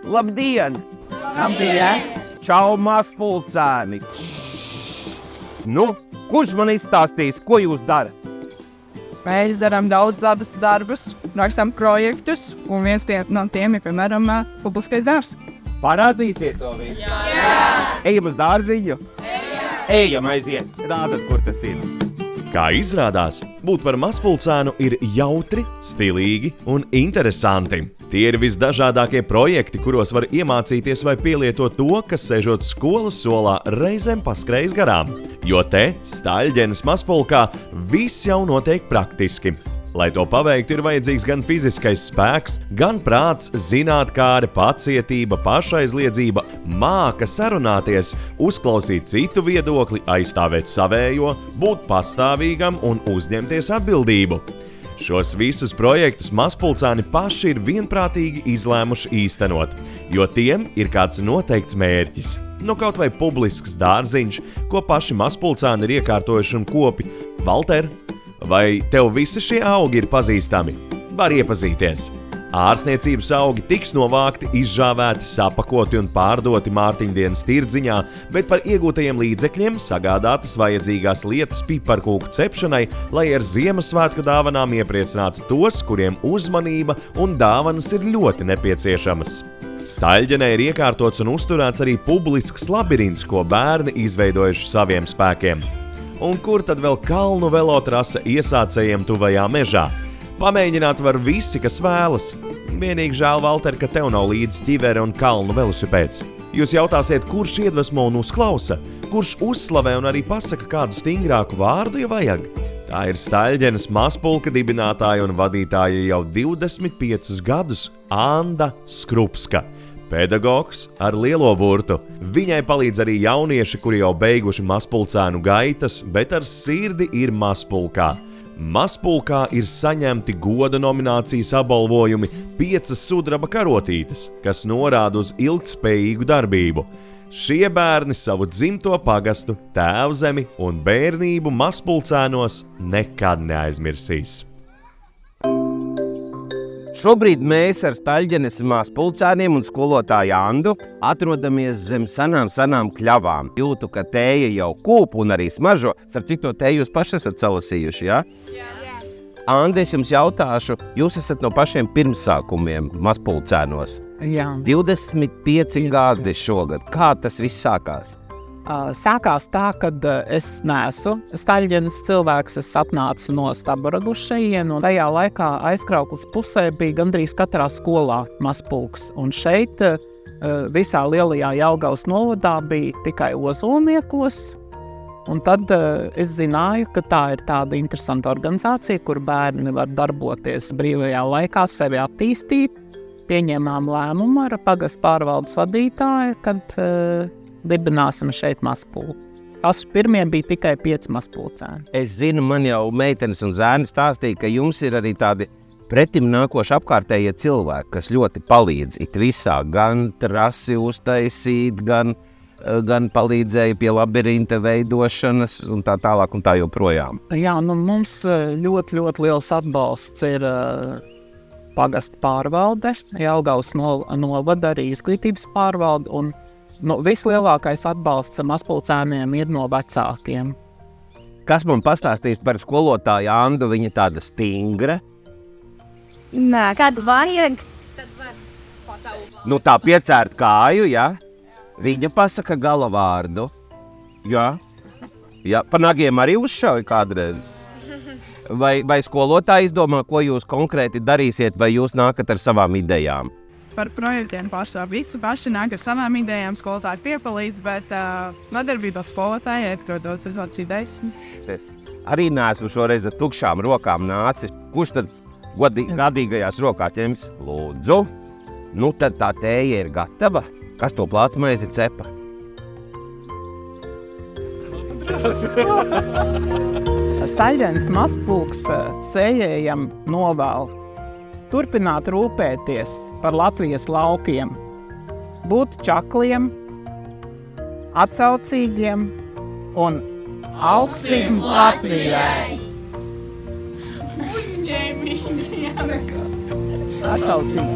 labdien! Labdien! Čau, mazpulcēni! Nu, kurš man izstāstīs, ko jūs darat? Mēs darām daudz labus darbus, rakstām projektus, un viens no tiem ir, piemēram, publiskais dārzs. Parādīsiet to visu? Jā! Ejam uz dārziņu? Ejam, aiziet! Rādat, kur tas ir. Kā izrādās, būt par mazpulcēnu ir jautri, stilīgi un interesanti. Tie ir visdažādākie projekti, kuros var iemācīties vai pielietot to, kas sēžot skolas solā reizēm paskrējis garām. Jo te, Staļģenes mazpulkā, viss jau notiek praktiski. Lai to paveiktu, ir vajadzīgs gan fiziskais spēks, gan prāts, zinātkāre, pacietība, pašaizliedzība, māka sarunāties, uzklausīt citu viedokli, aizstāvēt savējo, būt pastāvīgam un uzņemties atbildību. Šos visus projektus mazpulcēni paši ir vienprātīgi izlēmuši īstenot, jo tiem ir kāds noteikts mērķis. Nu kaut vai publisks dārziņš, ko paši mazpulcēni ir iekārtojuši un kopi. Valter, vai tev visi šie augi ir pazīstami? Var iepazīties. Ārstniecības augi tiks novākti, izžāvēti, sapakoti un pārdoti Mārtiņdienas tirdziņā, bet par iegūtajiem līdzekļiem sagādātas vajadzīgās lietas piparkūku cepšanai, lai ar Ziemassvētku dāvanām iepriecinātu tos, kuriem uzmanība un dāvanas ir ļoti nepieciešamas. Staļģenē ir iekārtots un uzturēts arī publisks labirints, ko bērni izveidojuši saviem spēkiem. Un kur tad vēl kalnu velotrase iesācējiem tuvajā mežā? Pamēģināt var visi, kas vēlas. Vienīgi žēl, Valter, ka tev nav līdz ķivere un kalnu velosipēds. Jūs jautāsiet, kurš iedvesmo un uzklausa? Kurš uzslavē un arī pasaka kādu stingrāku vārdu, ja vajag? Tā ir Staļģenes mazpulka dibinātāja un vadītāja jau 25 gadus Anda Skrupska. Pedagogs ar lielo burtu. Viņai palīdz arī jaunieši, kuri jau beiguši mazpulcēnu gaitas, bet ar sirdi ir mazpulkā. Mazpulkā ir saņemti goda nominācijas apbalvojumi 5 sudraba karotītes, kas norāda uz ilgtspējīgu darbību. Šie bērni savu dzimto pagastu, tēvzemi un bērnību mazpulcēnos nekad neaizmirsīs. Šobrīd mēs ar Staļģenes mazpulcēniem un skolotāju Andu atrodamies zem sanām kļavām. Jūtu, ka tēja jau kūp un arī smaržo. Starp citu, tēju jūs paši esat salasījuši, jā? Jā. Anda, es jums jautāšu, jūs esat no pašiem pirmsākumiem mazpulcēnos. Jā. 25 gadi šogad. Kā tas viss sākās? Sākās tā, kad es neesmu Staļģenes cilvēks, es atnācu no Stabaragušajien, un tajā laikā aizkrauklas pusē bija gandrīz katrā skolā mazpulks. Un šeit visā lielajā Jelgavas novadā bija tikai Ozolniekos, un tad es zināju, ka tā ir tāda interesanta organizācija, kur bērni var darboties brīvajā laikā, sevi attīstīt. Pieņēmām lēmumu ar pagastu pārvaldes vadītāju, kad dibināsim šeit mazpulku. Pirmie bija tikai 5 mazpulcēni. Es zinu, man jau meitenes un zēni stāstīja, ka jums ir arī tādi pretim nākoši apkārtējie cilvēki, kas ļoti palīdz it visā, gan trasi uztaisīt, gan palīdzēja pie labirinta veidošanas un tā tālāk un tā joprojām. Jā, mums ļoti liels atbalsts ir pagasta pārvalde, Jelgavas novada arī izglītības pārvalde, un vislielākais atbalsts mazpulcēniem ir no vecākiem. Kas man pastāstīs par skolotāju Andu? Viņa tāda stingra? Nē, kādu vajag? Tā piecērt kāju, jā? Viņa pasaka galavārdu. Jā? Jā, pa nagiem arī uzšauja kādreiz? Vai skolotāji izdomā, ko jūs konkrēti darīsiet, vai jūs nākat ar savām idejām? Par projektiem pašā visu paši nāk ar savām idejām, skolotāji piepalīdz, bet nodarbībā skolotājai, protams, ir tāds idejas. Es arī neesmu šoreiz ar tukšām rokām nācis. Kurš tad godīgajās rokās ņems? Lūdzu. Tad tā tēja ir gatava. Kas to plātsmaizi cepa? Staļģenes mazpulks sējējam novēl turpināt rūpēties par Latvijas laukiem, būt čakliem, atsaucīgiem un augsim Latvijai! Uzņēmīgi, jā, nekas. Atsaucīgi.